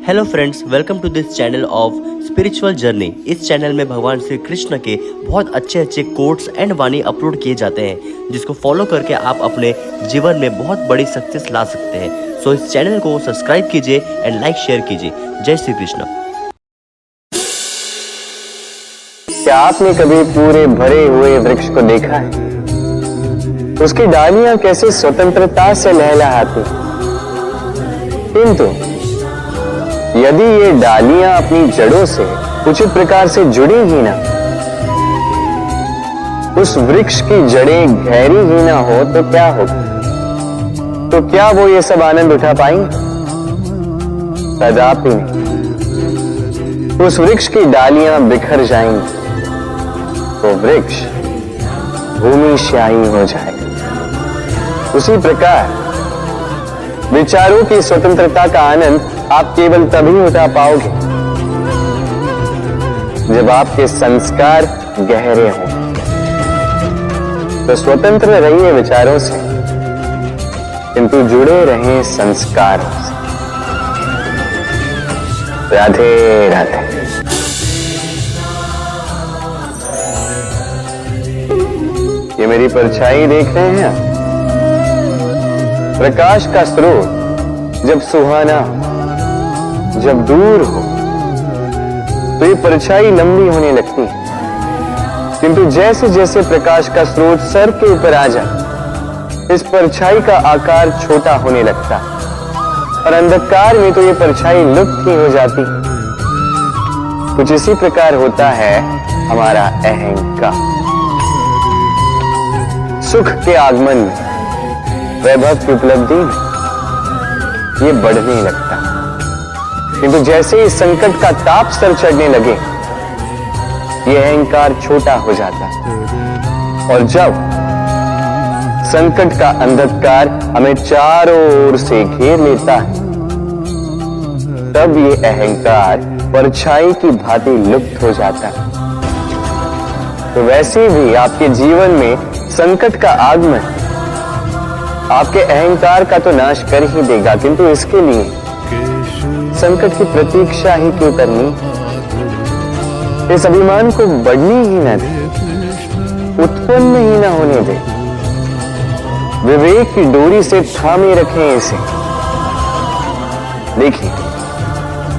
Hello friends, welcome to this channel of spiritual journey. इस channel में भगवान श्री कृष्ण के बहुत अच्छे कोट्स एंड वाणी अपलोड किए जाते हैं, जिसको फॉलो करके आप अपने जीवन में बहुत बड़ी सक्सेस ला सकते हैं। सो इस चैनल को सब्सक्राइब कीजिए एंड लाइक शेयर कीजिए। जय श्री कृष्ण। क्या आपने कभी पूरे भरे हुए वृक्ष को देखा है? उसकी डालियां कैसे स्वतंत्रता से लहलहाती, किंतु यदि ये डालियां अपनी जड़ों से उचित प्रकार से जुड़ी ही ना, उस वृक्ष की जड़ें गहरी ही ना हो तो क्या होगा? तो क्या वो ये सब आनंद उठा पाएंगे? कदापि नहीं। उस वृक्ष की डालियां बिखर जाएंगी तो वृक्ष भूमिशायी हो जाएगा। उसी प्रकार विचारों की स्वतंत्रता का आनंद आप केवल तभी उठा पाओगे जब आपके संस्कार गहरे हों। तो स्वतंत्र रहिए विचारों से, किंतु जुड़े रहें संस्कारों से। राधे राधे। ये मेरी परछाई देख रहे हैं आप? प्रकाश का स्रोत जब सुहाना, जब दूर हो तो ये परछाई लंबी होने लगती है, किंतु जैसे जैसे प्रकाश का स्रोत सर के ऊपर आ जाए, इस परछाई का आकार छोटा होने लगता है और अंधकार में तो ये परछाई लुप्त ही हो जाती है। कुछ इसी प्रकार होता है हमारा अहंकार। सुख के आगमन में, वैभव की उपलब्धि में ये बढ़ने लगता है, किंतु जैसे ही संकट का ताप सर चढ़ने लगे, ये अहंकार छोटा हो जाता है। और जब संकट का अंधकार हमें चारों ओर से घेर लेता है, तब ये अहंकार परछाई की भांति लुप्त हो जाता है। तो वैसे भी आपके जीवन में संकट का आगमन आपके अहंकार का तो नाश कर ही देगा, किंतु इसके लिए संकट की प्रतीक्षा ही क्यों करनी? इस अभिमान को बढ़ने ही न दे, उत्पन्न ही न होने दे। विवेक की डोरी से थामे रखें इसे। देखिए,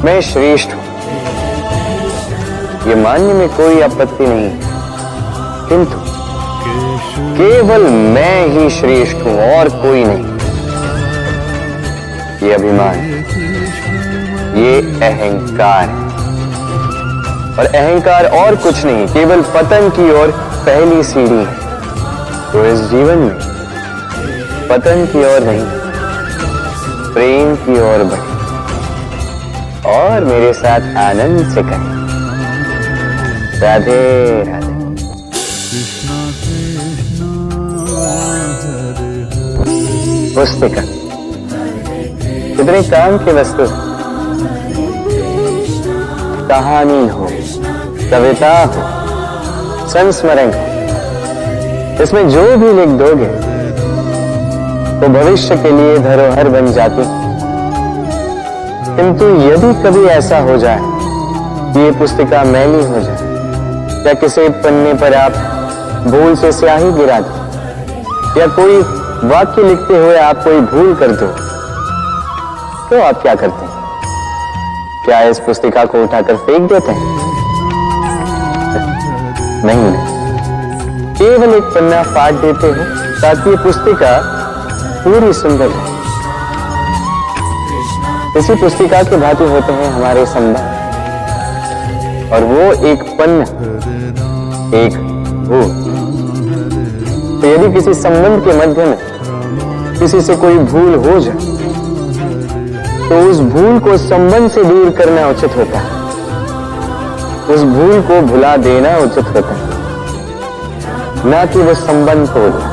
मैं श्रेष्ठ हूं, ये मानने में कोई आपत्ति नहीं, किंतु केवल मैं ही श्रेष्ठ हूं और कोई नहीं। ये अभिमान, ये अहंकार है, और अहंकार और कुछ नहीं, केवल पतन की ओर पहली सीढ़ी है। तो इस जीवन में पतन की ओर नहीं, प्रेम की ओर बढ़े और मेरे साथ आनंद से कहें राधे राधे। पुस्तिका कितने काम की वस्तु है। कहानी हो, कविता हो, संस्मरण हो, इसमें जो भी लिख दोगे तो भविष्य के लिए धरोहर बन जाती। किंतु यदि कभी ऐसा हो जाए कि ये पुस्तिका मैली हो जाए, या किसी पन्ने पर आप भूल से स्याही गिरा दो, या कोई वाक्य लिखते हुए आप कोई भूल कर दो, तो आप क्या करते हैं? क्या इस पुस्तिका को उठाकर फेंक देते हैं? नहीं, केवल एक पन्ना फाड़ देते हो ताकि ये पुस्तिका पूरी सुंदर हो। इसी पुस्तिका के भांति होते हैं हमारे संबंध, और वो एक पन्ना, एक भूल। तो यदि किसी संबंध के मध्य में किसी से कोई भूल हो जाए, तो उस भूल को संबंध से दूर करना उचित होता है, उस भूल को भुला देना उचित होता है, ना कि वो संबंध तोड़ना।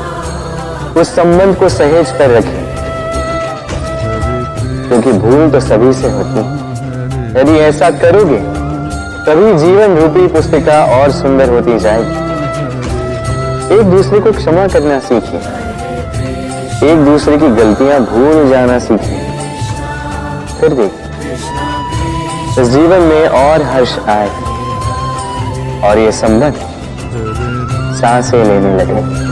उस संबंध को सहेज कर रखें, क्योंकि भूल तो सभी से होती है। यदि ऐसा करोगे तभी जीवन रूपी पुस्तिका और सुंदर होती जाएगी। एक दूसरे को क्षमा करना सीखिए, एक दूसरे की गलतियां भूल जाना सीखिए, फिर देखिए इस जीवन में और हर्ष आए और ये संबंध सांसें लेने लगे।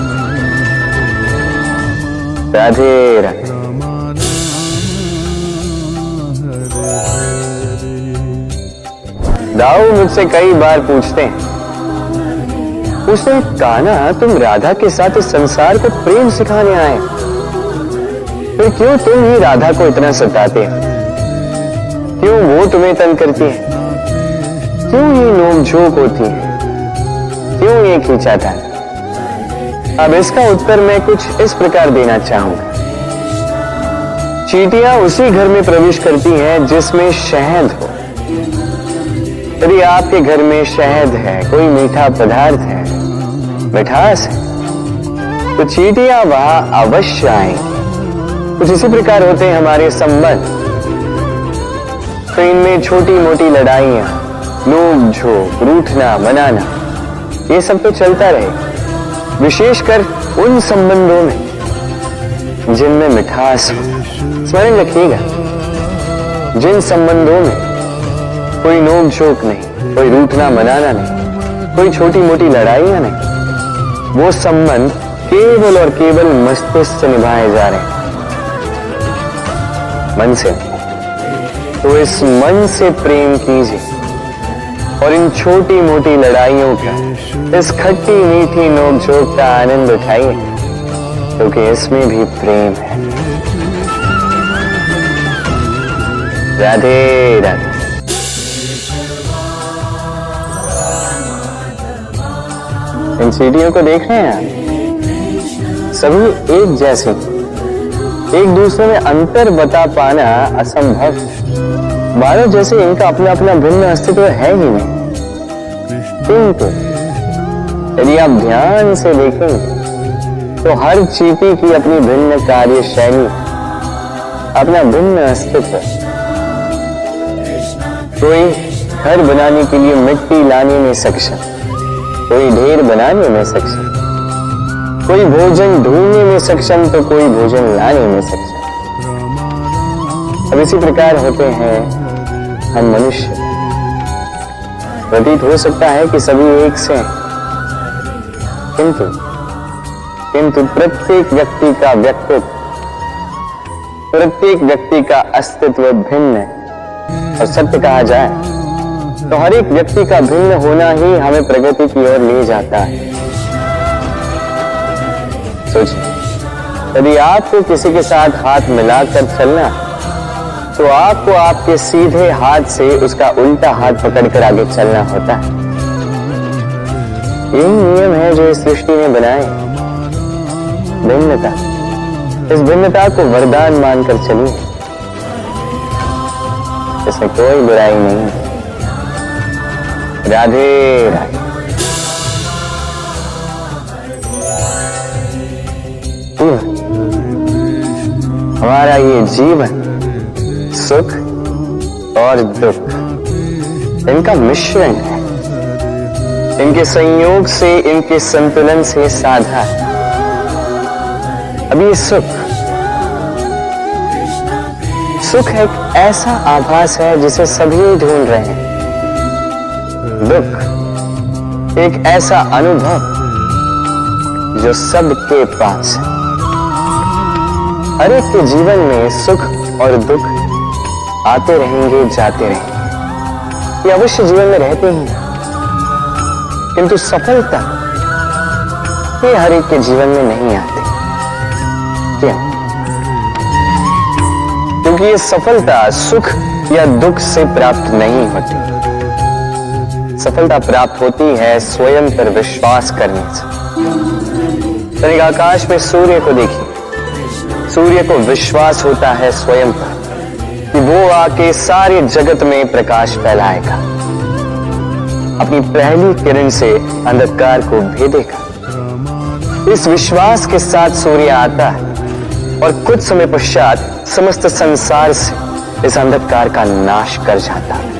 राधे राधे। दाऊ मुझसे कई बार पूछते हैं, कान्हा तुम राधा के साथ इस संसार को प्रेम सिखाने आए, फिर क्यों तुम ही राधा को इतना सताते हो? क्यों वो तुम्हें तंग करती है? क्यों ये नोक-झोंक होती है? क्यों ये खींचाता है? अब इसका उत्तर मैं कुछ इस प्रकार देना चाहूंगा। चींटियां उसी घर में प्रवेश करती हैं जिसमें शहद हो। यदि आपके घर में शहद है, कोई मीठा पदार्थ है, मिठास है, तो चींटियां वहां अवश्य आएंगी। कुछ इसी प्रकार होते हैं हमारे संबंध। तो इनमें छोटी मोटी लड़ाइयां, नोक झोंक, रूठना मनाना, ये सब तो चलता रहे, विशेषकर उन संबंधों में जिनमें मिठास हो। स्मरण रखिएगा, जिन संबंधों में कोई नोक झोंक नहीं, कोई रूठना मनाना नहीं, कोई छोटी मोटी लड़ाइयां नहीं, वो संबंध केवल और केवल मस्तिष्क से निभाए जा रहे हैं, मन से। तो इस मन से प्रेम कीजिए और इन छोटी मोटी लड़ाइयों का, इस खट्टी मीठी नोक-झोंक का आनंद उठाइए, क्योंकि इसमें भी प्रेम है। राधे राधे। इन सीढ़ियों को देख रहे हैं आप, सभी एक जैसे, एक दूसरे में अंतर बता पाना असंभव। मानो जैसे इनका अपना अपना भिन्न अस्तित्व है ही नहीं। किंतु यदि आप ध्यान से देखेंगे तो हर चींटी की अपनी भिन्न कार्य शैली, अपना भिन्न अस्तित्व। कोई घर बनाने के लिए मिट्टी लाने में सक्षम, कोई ढेर बनाने में सक्षम, कोई भोजन ढूंढने में सक्षम, तो कोई भोजन लाने में सक्षम। अब इसी प्रकार होते हैं हम मनुष्य। प्रतीत हो सकता है कि सभी एक से हैं, किंतु प्रत्येक व्यक्ति का व्यक्तित्व, प्रत्येक व्यक्ति का अस्तित्व भिन्न है। और सत्य कहा जाए तो हर एक व्यक्ति का भिन्न होना ही हमें प्रगति की ओर ले जाता है। सोचिए, यदि आपको किसी के साथ हाथ मिलाकर चलना, तो आपको आपके सीधे हाथ से उसका उल्टा हाथ पकड़कर आगे चलना होता है। यही नियम है जो इस सृष्टि ने बनाए। भिन्नता, इस भिन्नता को वरदान मानकर चलिए, इसमें कोई बुराई नहीं है। राधे राधे। हमारा ये जीवन सुख और दुख, इनका मिश्रण है। इनके संयोग से, इनके संतुलन से साधा है। अब ये सुख एक ऐसा आभास है जिसे सभी ढूंढ रहे हैं। दुख एक ऐसा अनुभव जो सबके पास है। हर एक के जीवन में सुख और दुख आते रहेंगे, जाते रहेंगे, ये अवश्य जीवन में रहते ही। किंतु सफलता ये हर एक के जीवन में नहीं आती। क्यों? क्योंकि ये सफलता सुख या दुख से प्राप्त नहीं होती। सफलता प्राप्त होती है स्वयं पर विश्वास करने से। तनिक आकाश में सूर्य को देखिए, सूर्य को विश्वास होता है स्वयं पर कि वो आके सारे जगत में प्रकाश फैलाएगा, अपनी पहली किरण से अंधकार को भेदेगा। इस विश्वास के साथ सूर्य आता है और कुछ समय पश्चात समस्त संसार से इस अंधकार का नाश कर जाता है।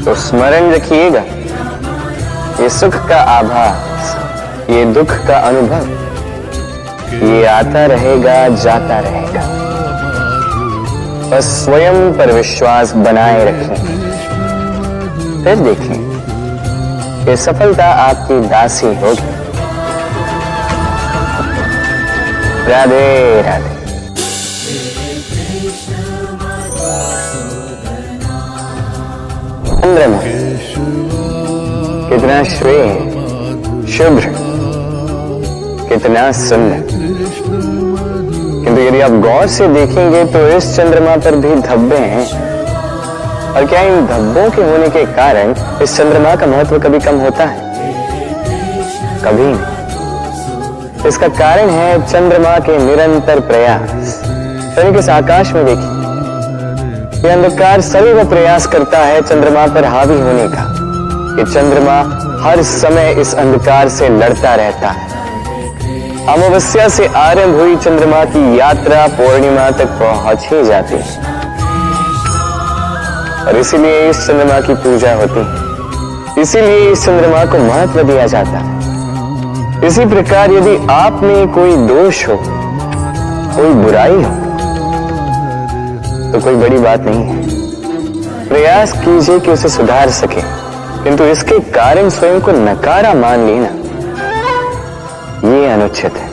तो स्मरण रखिएगा, ये सुख का आभास, ये दुख का अनुभव, ये आता रहेगा, जाता रहेगा। बस स्वयं पर विश्वास बनाए रखें, फिर देखें कि सफलता आपकी दासी होगी। राधे राधे। चंद्रमा कितना श्वेत शुभ्र, कितना सुंदर, किंतु यदि आप गौर से देखेंगे तो इस चंद्रमा पर भी धब्बे हैं। और क्या इन धब्बों के होने के कारण इस चंद्रमा का महत्व कभी कम होता है? कभी नहीं। इसका कारण है चंद्रमा के निरंतर प्रयास। तनिक इस आकाश में देखिए, यह अंधकार सदैव प्रयास करता है चंद्रमा पर हावी होने का। कि चंद्रमा हर समय इस अंधकार से लड़ता रहता है। अमावस्या से आरंभ हुई चंद्रमा की यात्रा पूर्णिमा तक पहुंच ही जाती है, और इसीलिए इस चंद्रमा की पूजा होती है, इसीलिए इस चंद्रमा को महत्व दिया जाता है। इसी प्रकार यदि आप में कोई दोष हो, कोई बुराई हो, तो कोई बड़ी बात नहीं है। प्रयास कीजिए कि उसे सुधार सके, किंतु इसके कारण स्वयं को नकारा मान लेना, ये अनुचित है।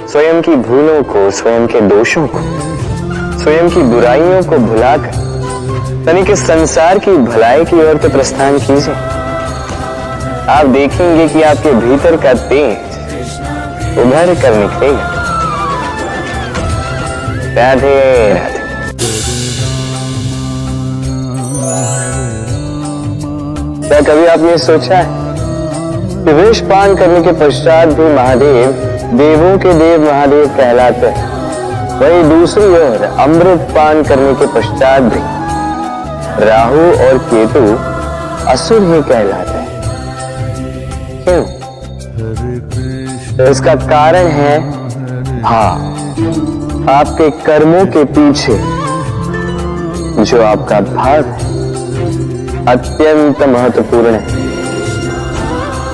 स्वयं की भूलों को, स्वयं के दोषों को, स्वयं की बुराइयों को भुलाकर तनिक इस संसार की भलाई की ओर तो प्रस्थान कीजिए। आप देखेंगे कि आपके भीतर का तेज उभर कर निकलेगा। राधे राधे। क्या कभी आपने सोचा है कि विष पान करने के पश्चात भी महादेव देवों के देव महादेव कहलाते हैं, वही दूसरी ओर अमृत पान करने के पश्चात भी राहु और केतु असुर ही कहलाते हैं। क्यों? तो इसका कारण है भाव। आपके कर्मों के पीछे जो आपका भाव है अत्यंत महत्वपूर्ण है।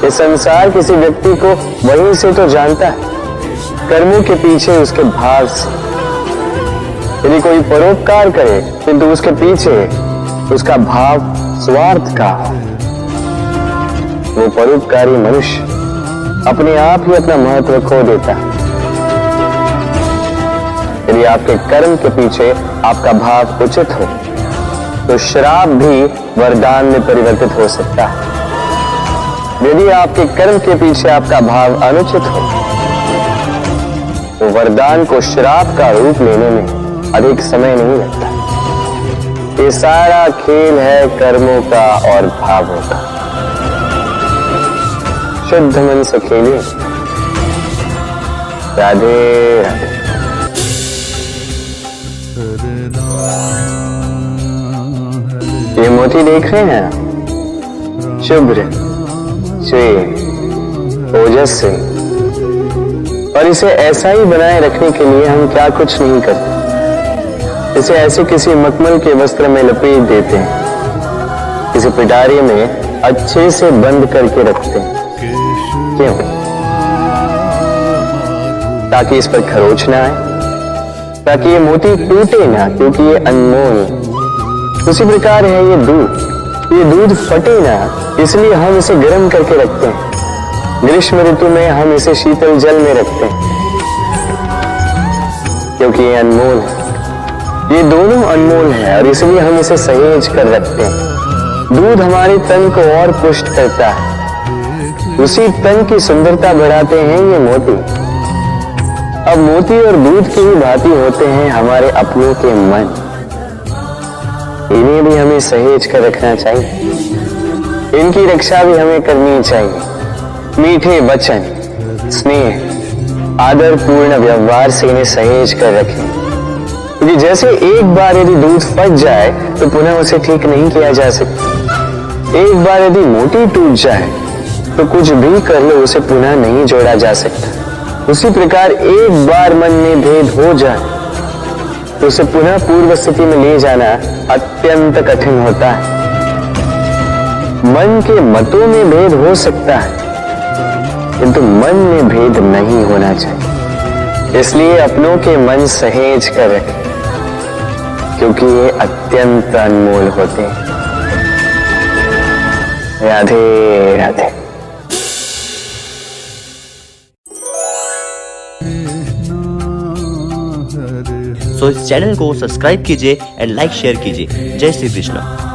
ये संसार किसी व्यक्ति को वहीं से तो जानता है, कर्मों के पीछे उसके भाव से। यदि कोई परोपकार करे किंतु उसके पीछे उसका भाव स्वार्थ का हो, वो परोपकारी मनुष्य अपने आप ही अपना महत्व खो देता है। यदि आपके कर्म के पीछे आपका भाव उचित हो तो श्राप भी वरदान में परिवर्तित हो सकता है। यदि आपके कर्म के पीछे आपका भाव अनुचित हो तो वरदान को श्राप का रूप लेने में अधिक समय नहीं लगता। ये सारा खेल है कर्मों का और भावों का। शुद्ध मन से खेलिए। राधे राधे। ये मोती देख रहे हैं, शुभ्र श्वेत ओजस से, और इसे ऐसा ही बनाए रखने के लिए हम क्या कुछ नहीं करते। इसे ऐसे किसी मखमल के वस्त्र में लपेट देते हैं, किसी पिटारे में अच्छे से बंद करके रखते हैं। क्यों? ताकि इस पर खरोच ना आए, ताकि ये मोती टूटे ना, क्योंकि ये अनमोल है। उसी प्रकार है ये दूध फटे ना, इसलिए हम इसे गर्म करके रखते हैं। ग्रीष्म ऋतु में हम इसे शीतल जल में रखते हैं, क्योंकि ये अनमोल है। ये दोनों अनमोल है और इसलिए हम इसे सहेज कर रखते हैं। दूध हमारे तन को और पुष्ट करता है, उसी तन की सुंदरता बढ़ाते हैं ये मोती। अब मोती और दूध की ही भांति होते हैं हमारे अपनों के मन। इन्हें भी हमें सहेज कर रखना चाहिए, इनकी रक्षा भी हमें करनी चाहिए। मीठे वचन, स्नेह, आदर पूर्ण व्यवहार से इन्हें सहेज कर रखें, क्योंकि जैसे एक बार यदि दूध फट जाए तो पुनः उसे ठीक नहीं किया जा सकता। एक बार यदि मोती टूट जाए तो कुछ भी कर लो उसे पुनः नहीं जोड़ा जा सकता। उसी प्रकार एक बार मन में भेद हो जाए तो उसे पुनः पूर्व स्थिति में ले जाना अत्यंत कठिन होता है। मन के मतों में भेद हो सकता है, किंतु मन में भेद नहीं होना चाहिए। इसलिए अपनों के मन सहेज कर रखें। क्योंकि ये अत्यंत अनमोल होते हैं। राधे राधे। सो इस चैनल को सब्सक्राइब कीजिए एंड लाइक शेयर कीजिए। जय श्री कृष्ण।